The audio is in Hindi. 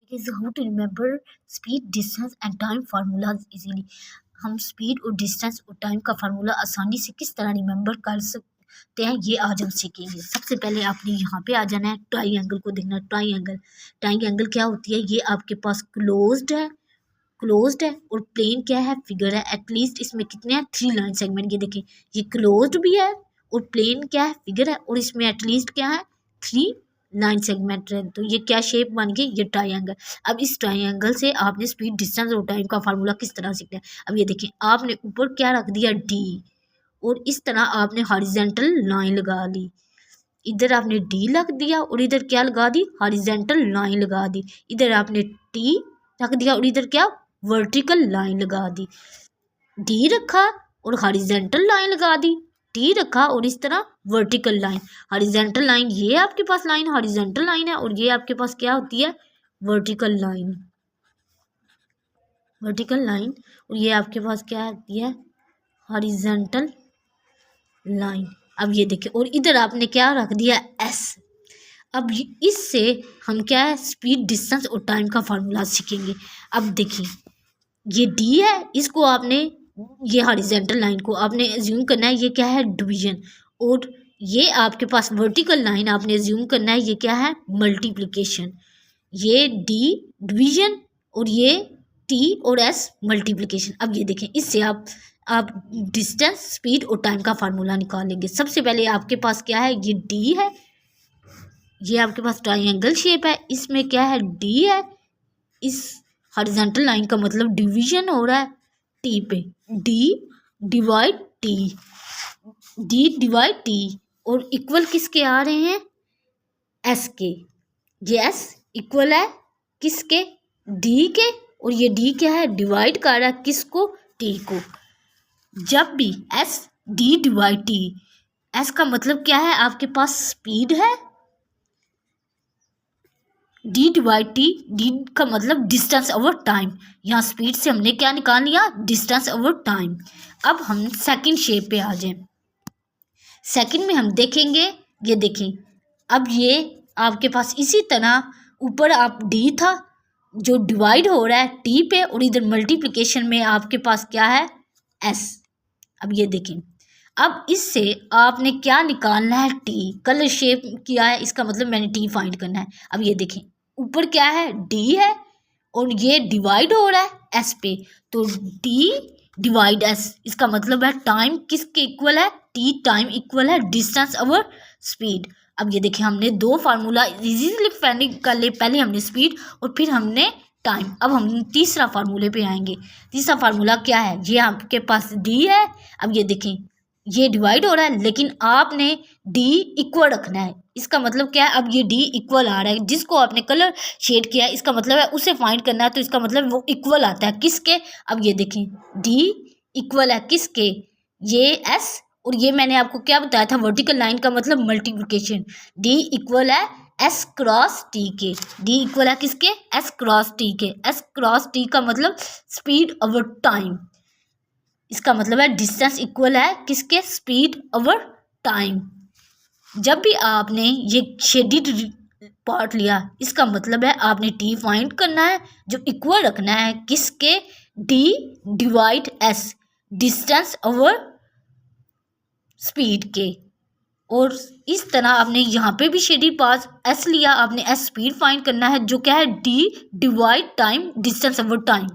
It is how to remember speed, distance and time formulas easily. हम स्पीड और डिस्टेंस और टाइम का फार्मूला आसानी से किस तरह रिमेंबर कर सकते हैं, ये आज हम सीखेंगे। सबसे पहले आपने यहाँ पे आ जाना है, ट्राइंगल को देखना। ट्राइंगल क्या होती है? ये आपके पास क्लोज्ड है और प्लेन क्या है? फिगर है। एटलीस्ट इसमें कितने हैं? 3 लाइन सेगमेंट। ये देखें, ये क्लोज्ड भी है और प्लेन क्या है? फिगर है, और इसमें एटलीस्ट क्या है? 3 लाइन सेगमेंट है। तो ये क्या शेप बन गई? ये ट्राइंगल। अब इस ट्राइंगल से आपने स्पीड, डिस्टेंस और टाइम का फार्मूला किस तरह सीखना है। अब ये देखें, आपने ऊपर क्या रख दिया? डी, और इस तरह आपने हॉरिजॉन्टल लाइन लगा ली। इधर आपने डी रख दिया और इधर क्या लगा दी? हॉरिजॉन्टल लाइन लगा दी। इधर आपने टी रख दिया और इधर क्या? वर्टिकल लाइन लगा दी। डी रखा और हॉरिजॉन्टल लाइन लगा दी, टी रखा और इस तरह वर्टिकल लाइन। हॉरिजॉन्टल लाइन, ये आपके पास लाइन हॉरिजॉन्टल लाइन है, और ये आपके पास क्या होती है? Vertical line. और ये आपके पास क्या होती है? Horizontal line. अब ये देखिए, और इधर आपने क्या रख दिया? एस। अब इससे हम क्या है? स्पीड, डिस्टेंस और टाइम का फार्मूला सीखेंगे। अब देखिए, ये डी है, इसको आपने, ये हॉरिजॉन्टल लाइन को आपने एज्यूम करना है, ये क्या है? डिवीजन। और ये आपके पास वर्टिकल लाइन आपने एज्यूम करना है, ये क्या है? मल्टीप्लिकेशन। ये डी डिवीजन और ये टी और एस मल्टीप्लिकेशन। अब ये देखें, इससे आप डिस्टेंस, स्पीड और टाइम का फार्मूला निकालेंगे। सबसे पहले आपके पास क्या है? ये डी है, ये आपके पास ट्राइंगल शेप है, इसमें क्या है? डी है। इस हॉरिजॉन्टल लाइन का मतलब डिवीजन हो रहा है टी पे। डी डिवाइड टी, और इक्वल किसके आ रहे हैं? एस के। ये एस इक्वल है किसके? डी के। और ये डी क्या है? डिवाइड कर रहा है किसको? टी को। जब भी S D divide T, S का मतलब क्या है? आपके पास स्पीड है। डी डिवाइड टी, डी का मतलब डिस्टेंस ओवर टाइम। यहाँ स्पीड से हमने क्या निकाल लिया? Distance over time. अब हम सेकंड शेप पे आ जाएं। सेकंड में हम देखेंगे, ये देखें, अब ये आपके पास इसी तरह ऊपर आप डी था जो डिवाइड हो रहा है टी पे, और इधर मल्टीप्लिकेशन में आपके पास क्या है? एस। अब ये देखें, अब इससे आपने क्या निकालना है? टी। कलर शेप किया है, इसका मतलब मैंने टी फाइंड करना है। अब ये देखें, ऊपर क्या है? डी है, और ये डिवाइड हो रहा है एस पे, तो डी डिवाइड एस, इसका मतलब है टाइम किसके इक्वल है? टी टाइम इक्वल है डिस्टेंस ओवर स्पीड। अब ये देखिए, हमने 2 फार्मूला इजीली फाइंड कर ले। पहले हमने स्पीड और फिर हमने टाइम। अब हम तीसरा फार्मूले पे आएंगे। तीसरा फार्मूला क्या है? ये आपके पास डी है। अब ये देखें, ये डिवाइड हो रहा है, लेकिन आपने डी इक्वल रखना है। इसका मतलब क्या है? अब ये डी इक्वल आ रहा है, जिसको आपने कलर शेड किया है, इसका मतलब है उसे फाइंड करना है, तो इसका मतलब वो इक्वल आता है किसके? अब ये देखें, डी इक्वल है किसके? ये एस, और ये मैंने आपको क्या बताया था? वर्टिकल लाइन का मतलब मल्टीप्लिकेशन। डी इक्वल है एस क्रॉस टी के। डी इक्वल है किसके? एस क्रॉस टी के। एस क्रॉस टी का मतलब स्पीड ओवर टाइम। इसका मतलब है डिस्टेंस इक्वल है किसके? Speed over time. जब भी आपने ये शेडिड पार्ट लिया, इसका मतलब है आपने टी फाइंड करना है जो इक्वल रखना है किसके? D divide S, distance over speed के। और इस तरह आपने यहाँ पे भी शेडिड पार्ट एस लिया, आपने एस स्पीड फाइंड करना है जो क्या है? D divide time, distance over time.